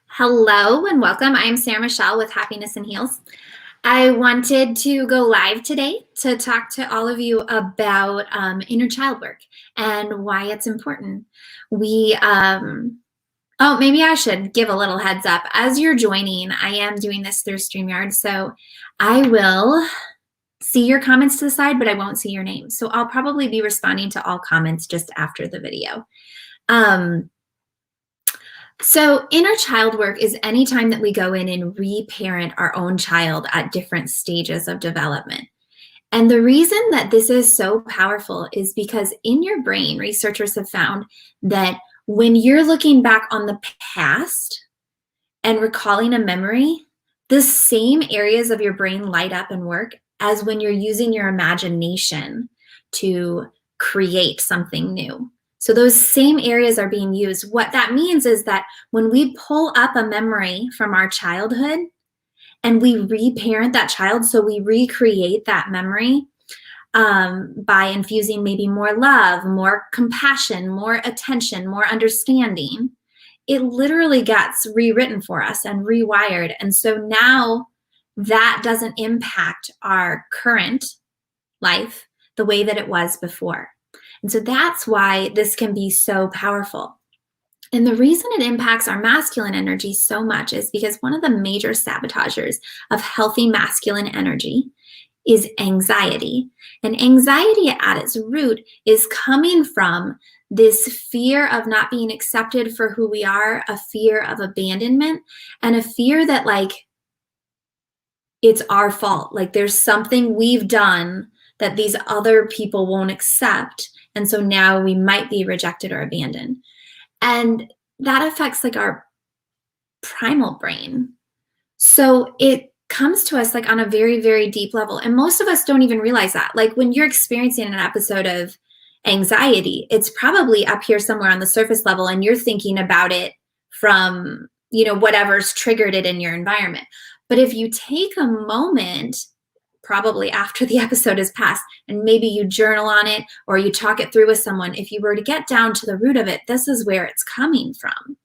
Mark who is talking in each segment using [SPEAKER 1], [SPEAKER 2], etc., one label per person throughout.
[SPEAKER 1] Hello and welcome. I'm Sarah Michelle with Happiness and Heals. I wanted to go live today to talk to all of you about inner child work and why it's important. Maybe I should give a little heads up. As you're joining, I am doing this through StreamYard, so I will see your comments to the side, but I won't see your name. So I'll probably be responding to all comments just after the video. So inner child work is any time that we go in and reparent our own child at different stages of development. And the reason that this is so powerful is because in your brain, researchers have found that when you're looking back on the past and recalling a memory, the same areas of your brain light up and work as when you're using your imagination to create something new. So those same areas are being used. What that means is that when we pull up a memory from our childhood and we reparent that child, so we recreate that memory by infusing maybe more love, more compassion, more attention, more understanding, it literally gets rewritten for us and rewired. And so now that doesn't impact our current life the way that it was before. And so that's why this can be so powerful. And the reason it impacts our masculine energy so much is because one of the major sabotagers of healthy masculine energy is anxiety. And anxiety at its root is coming from this fear of not being accepted for who we are, a fear of abandonment, and a fear that it's our fault. There's something we've done that these other people won't accept. And so now we might be rejected or abandoned. And that affects our primal brain. So it comes to us on a very, very deep level. And most of us don't even realize that. When you're experiencing an episode of anxiety, it's probably up here somewhere on the surface level and you're thinking about it from, whatever's triggered it in your environment. But if you take a moment, probably after the episode has passed, and maybe you journal on it or you talk it through with someone, if you were to get down to the root of it, this is where it's coming from.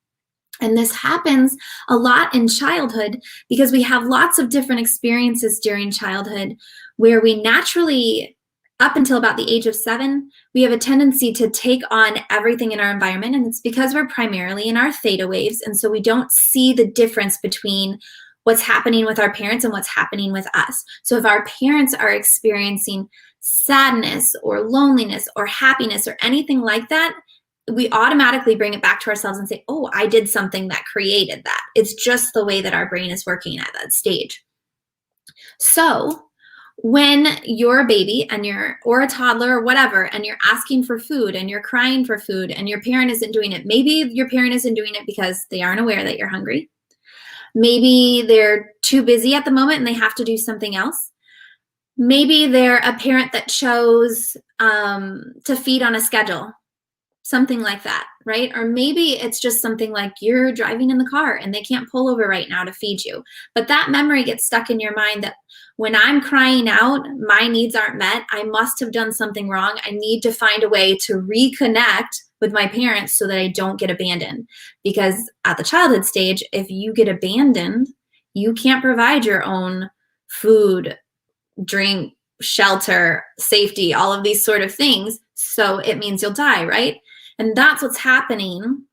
[SPEAKER 1] And this happens a lot in childhood because we have lots of different experiences during childhood where we naturally, up until about the age of 7, we have a tendency to take on everything in our environment. And it's because we're primarily in our theta waves. And so we don't see the difference between what's happening with our parents and what's happening with us. So if our parents are experiencing sadness or loneliness or happiness or anything like that, we automatically bring it back to ourselves and say, oh, I did something that created that. It's just the way that our brain is working at that stage. So when you're a baby or a toddler or whatever, and you're asking for food and you're crying for food and your parent isn't doing it, maybe your parent isn't doing it because they aren't aware that you're hungry. Maybe they're too busy at the moment and they have to do something else. Maybe they're a parent that chose to feed on a schedule, something like that, right? Or maybe it's just something like you're driving in the car and they can't pull over right now to feed you. But that memory gets stuck in your mind that when I'm crying out, my needs aren't met. I must have done something wrong. I need to find a way to reconnect with my parents so that I don't get abandoned. Because at the childhood stage, if you get abandoned, you can't provide your own food, drink, shelter, safety, all of these sort of things. So it means you'll die, right? And that's what's happening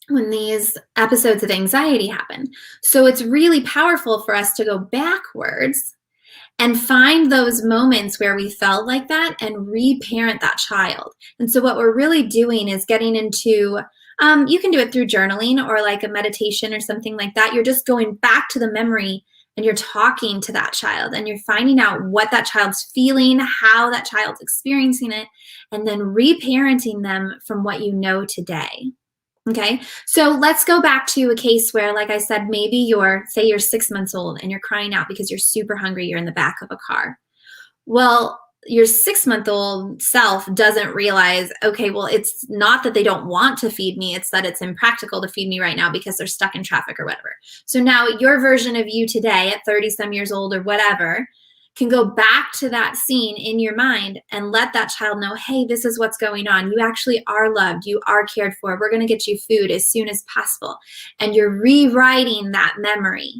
[SPEAKER 1] when these episodes of anxiety happen. So it's really powerful for us to go backwards and find those moments where we felt like that and reparent that child. And so what we're really doing is getting into, you can do it through journaling or a meditation or something like that. You're just going back to the memory and you're talking to that child and you're finding out what that child's feeling, how that child's experiencing it, and then reparenting them from what you know today. Okay, so let's go back to a case where, like I said, maybe say you're 6 months old and you're crying out because you're super hungry, you're in the back of a car. Well, your 6-month-old self doesn't realize, okay, well, it's not that they don't want to feed me, it's that it's impractical to feed me right now because they're stuck in traffic or whatever. So now your version of you today at 30 some years old or whatever can go back to that scene in your mind and let that child know, hey, this is what's going on. You actually are loved. You are cared for. We're going to get you food as soon as possible. And you're rewriting that memory.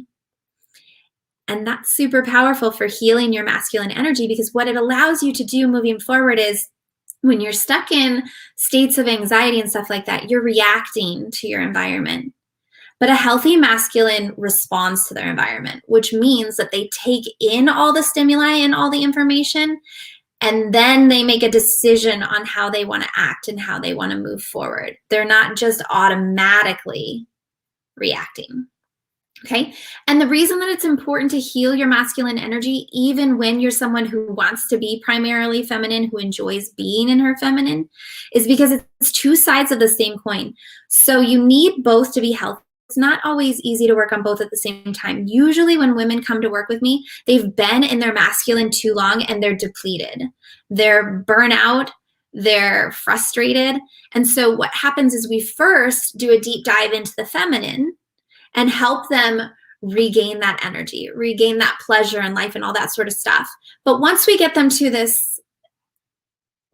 [SPEAKER 1] And that's super powerful for healing your masculine energy, because what it allows you to do moving forward is when you're stuck in states of anxiety and stuff like that, you're reacting to your environment. But a healthy masculine responds to their environment, which means that they take in all the stimuli and all the information, and then they make a decision on how they want to act and how they want to move forward. They're not just automatically reacting. Okay. And the reason that it's important to heal your masculine energy, even when you're someone who wants to be primarily feminine, who enjoys being in her feminine, is because it's two sides of the same coin. So you need both to be healthy. It's not always easy to work on both at the same time. Usually when women come to work with me, they've been in their masculine too long and they're depleted. They're burnout. They're frustrated. And so what happens is we first do a deep dive into the feminine and help them regain that energy, regain that pleasure in life and all that sort of stuff. But once we get them to this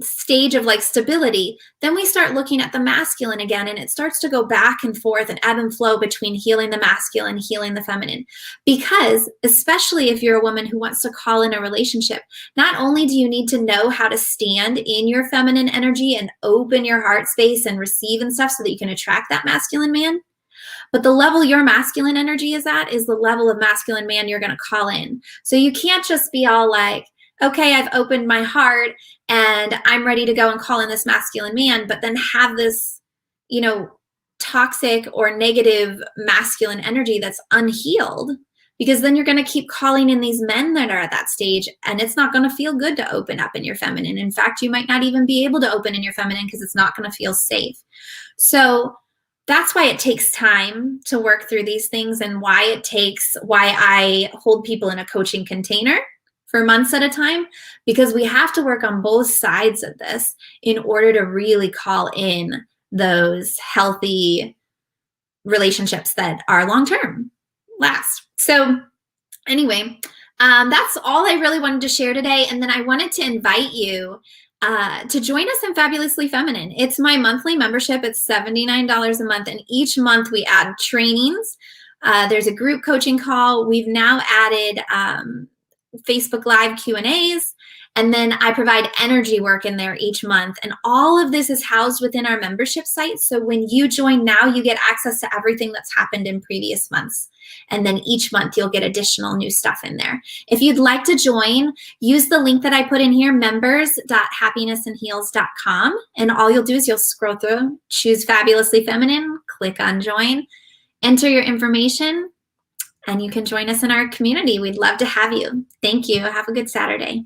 [SPEAKER 1] stage of like stability, then we start looking at the masculine again, and it starts to go back and forth and ebb and flow between healing the masculine, healing the feminine. Because especially if you're a woman who wants to call in a relationship, not only do you need to know how to stand in your feminine energy and open your heart space and receive and stuff so that you can attract that masculine man, but the level your masculine energy is at is the level of masculine man you're going to call in. So you can't just be all like, okay, I've opened my heart and I'm ready to go and call in this masculine man, but then have this, toxic or negative masculine energy that's unhealed, because then you're going to keep calling in these men that are at that stage, and it's not going to feel good to open up in your feminine. In fact, you might not even be able to open in your feminine because it's not going to feel safe. So that's why it takes time to work through these things, and why I hold people in a coaching container for months at a time, because we have to work on both sides of this in order to really call in those healthy relationships that are long-term, last. So anyway, that's all I really wanted to share today. And then I wanted to invite you to join us in Fabulously Feminine. It's my monthly membership. It's $79 a month. And each month we add trainings. There's a group coaching call. We've now added Facebook Live Q&As. And then I provide energy work in there each month. And all of this is housed within our membership site. So when you join now, you get access to everything that's happened in previous months. And then each month you'll get additional new stuff in there. If you'd like to join, use the link that I put in here, members.happinessandheals.com. And all you'll do is you'll scroll through, choose Fabulously Feminine, click on join, enter your information, and you can join us in our community. We'd love to have you. Thank you. Have a good Saturday.